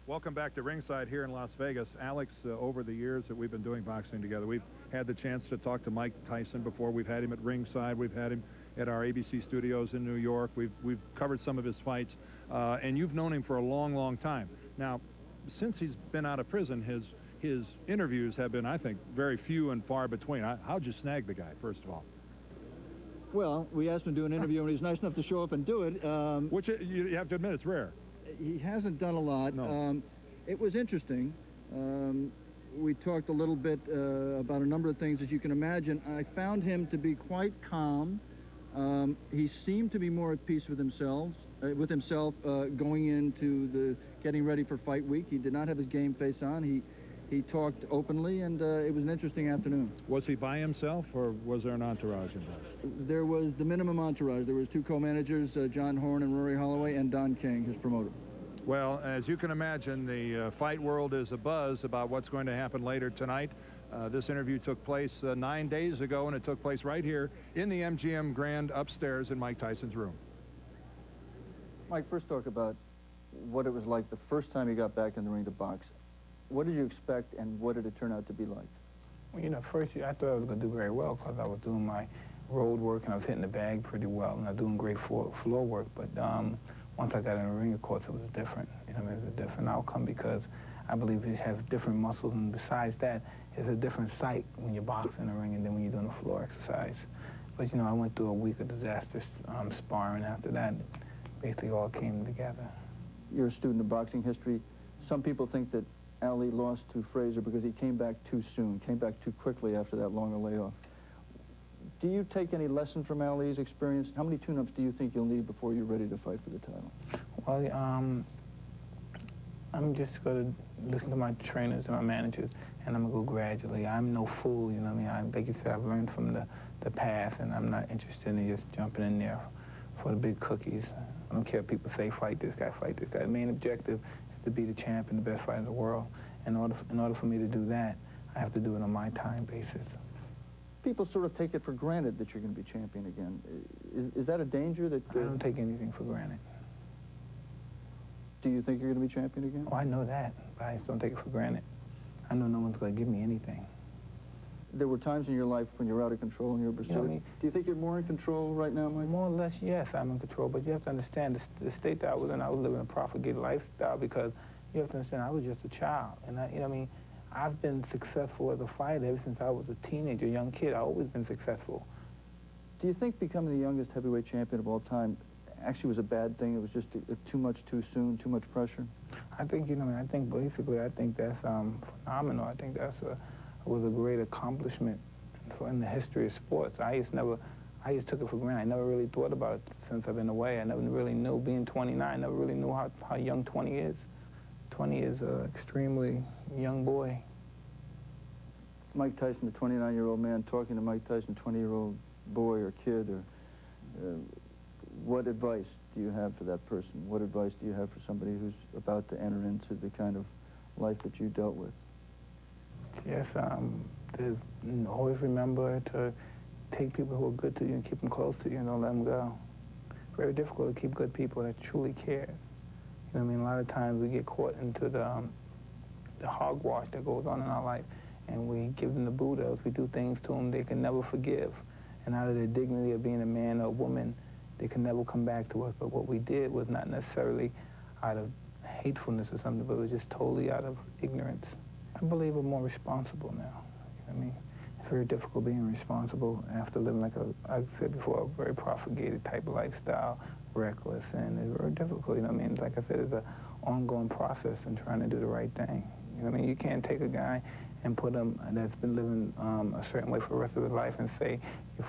Welcome back to Ringside here in Las Vegas. Alex, over the years that we've been doing boxing together, we've had the chance to talk to Mike Tyson before. We've had him at Ringside. We've had him at our ABC studios in New York. We've covered some of his fights, and you've known him for a long, long time. Now, since he's been out of prison, his interviews have been, I think, very few and far between. How'd you snag the guy, first of all? Well, we asked him to do an interview, and he's nice enough to show up and do it. Which you have to admit, it's rare. He hasn't done a lot. No. It was interesting. We talked a little bit about a number of things, as you can imagine. I found him to be quite calm. He seemed to be more at peace with himself going into the getting ready for fight week. He did not have his game face on. He talked openly, and it was an interesting afternoon. Was he by himself, or was there an entourage involved? There was the minimum entourage. There was two co-managers, John Horn and Rory Holloway, and Don King, his promoter. Well, as you can imagine, the fight world is abuzz about what's going to happen later tonight. This interview took place 9 days ago, and it took place right here in the MGM Grand upstairs in Mike Tyson's room. Mike, first talk about what it was like the first time you got back in the ring to box. What did you expect, and what did it turn out to be like? Well, you know, first I thought I was going to do very well because I was doing my road work and I was hitting the bag pretty well, and I was doing great floor work. But once I got in the ring, of course, it was different. You know, it was a different outcome because I believe it has different muscles, and besides that, it's a different sight when you're boxing in the ring and then when you're doing a floor exercise. But, you know, I went through a week of disastrous sparring. After that, basically all came together. You're a student of boxing history. Some people think that Ali lost to Frazier because he came back too soon, came back too quickly after that longer layoff. Do you take any lesson from Ali's experience? How many tune-ups do you think you'll need before you're ready to fight for the title? Well, I'm just going to listen to my trainers and my managers, and I'm going to go gradually. I'm no fool, you know what I mean? Like you said, I've learned from the past, and I'm not interested in just jumping in there for the big cookies. I don't care if people say, fight this guy, fight this guy. The main objective is to be the champ and the best fighter in the world. In order for me to do that, I have to do it on my time basis. People sort of take it for granted that you're going to be champion again. Is that a danger? That I don't take anything for granted. Do you think you're going to be champion again? Oh, I know that, but I just don't take it for granted. I know no one's going to give me anything. There were times in your life when you were out of control and you were pursued. You know what I mean? Do you think you're more in control right now, Mike? More or less, yes, I'm in control. But you have to understand the state that I was living a profligate lifestyle because you have to understand I was just a child. And you know what I mean? I've been successful as a fighter ever since I was a teenager, young kid. I've always been successful. Do you think becoming the youngest heavyweight champion of all time actually was a bad thing? It was just too much too soon, too much pressure? I think, you know, I think basically, I think that's phenomenal. I think was a great accomplishment in the history of sports. I just took it for granted. I never really thought about it since I've been away. I never really knew, being 29, I never really knew how young 20 is. 20 is an extremely young boy. Mike Tyson, the 29-year-old man, talking to Mike Tyson, 20-year-old boy or kid, or what advice do you have for that person? What advice do you have for somebody who's about to enter into the kind of life that you dealt with? Yes, always remember to take people who are good to you and keep them close to you and don't let them go. Very difficult to keep good people that truly care. You know what I mean? A lot of times we get caught into the hogwash that goes on in our life, and we give them the Buddhas. We do things to them they can never forgive. And out of their dignity of being a man or a woman, they can never come back to us. But what we did was not necessarily out of hatefulness or something, but it was just totally out of ignorance. I believe we're more responsible now. You know what I mean? It's very difficult being responsible after living like I've said before, a very profligated type of lifestyle, reckless, and it's very difficult. You know what I mean? Like I said, it's an ongoing process in trying to do the right thing. You know what I mean? You can't take a guy and put him that's been living a certain way for the rest of his life and say,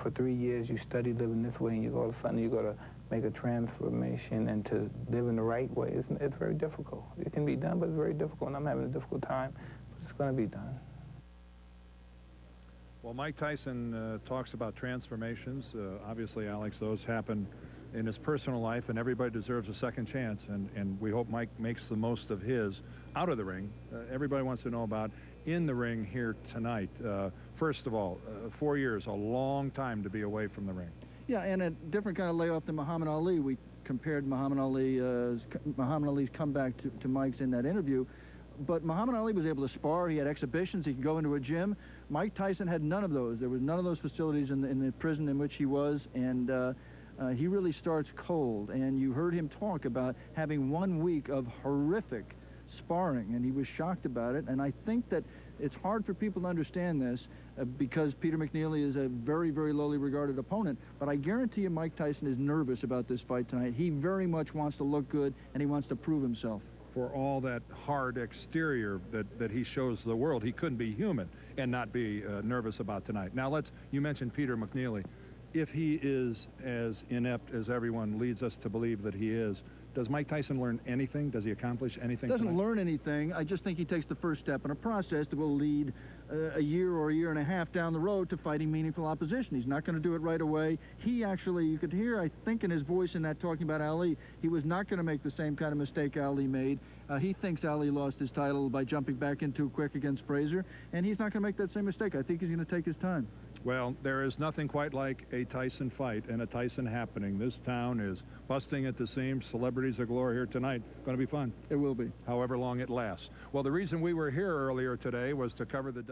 for 3 years you studied living this way, and you all of a sudden you got to make a transformation and to live in the right way. It's very difficult. It can be done, but it's very difficult, and I'm having a difficult time. It's going to be done. Well, Mike Tyson talks about transformations. Obviously, Alex, those happen in his personal life, and everybody deserves a second chance, and we hope Mike makes the most of his out of the ring. Everybody wants to know about in the ring here tonight. First of all, 4 years, a long time to be away from the ring. Yeah, and a different kind of layoff than Muhammad Ali. We compared Muhammad Ali's comeback to Mike's in that interview. But Muhammad Ali was able to spar. He had exhibitions. He could go into a gym. Mike Tyson had none of those. There was none of those facilities in the prison in which he was, and he really starts cold. And you heard him talk about having 1 week of horrific sparring, and he was shocked about it. And I think that it's hard for people to understand this because Peter Mcneeley is a very, very lowly regarded opponent. But I guarantee you Mike Tyson is nervous about this fight tonight. He very much wants to look good, and he wants to prove himself. For all that hard exterior that he shows the world, he couldn't be human and not be nervous about tonight. Now you mentioned Peter Mcneeley. If he is as inept as everyone leads us to believe that he is, does Mike Tyson learn anything? Does he accomplish anything? Doesn't learn anything. I just think he takes the first step in a process that will lead a year or a year and a half down the road to fighting meaningful opposition. He's not going to do it right away. He actually, you could hear, I think, in his voice in that talking about Ali, he was not going to make the same kind of mistake Ali made. He thinks Ali lost his title by jumping back in too quick against Frazier, and he's not going to make that same mistake. I think he's going to take his time. Well, there is nothing quite like a Tyson fight and a Tyson happening. This town is busting at the seams. Celebrities of glory here tonight. Going to be fun. It will be. However long it lasts. Well, the reason we were here earlier today was to cover the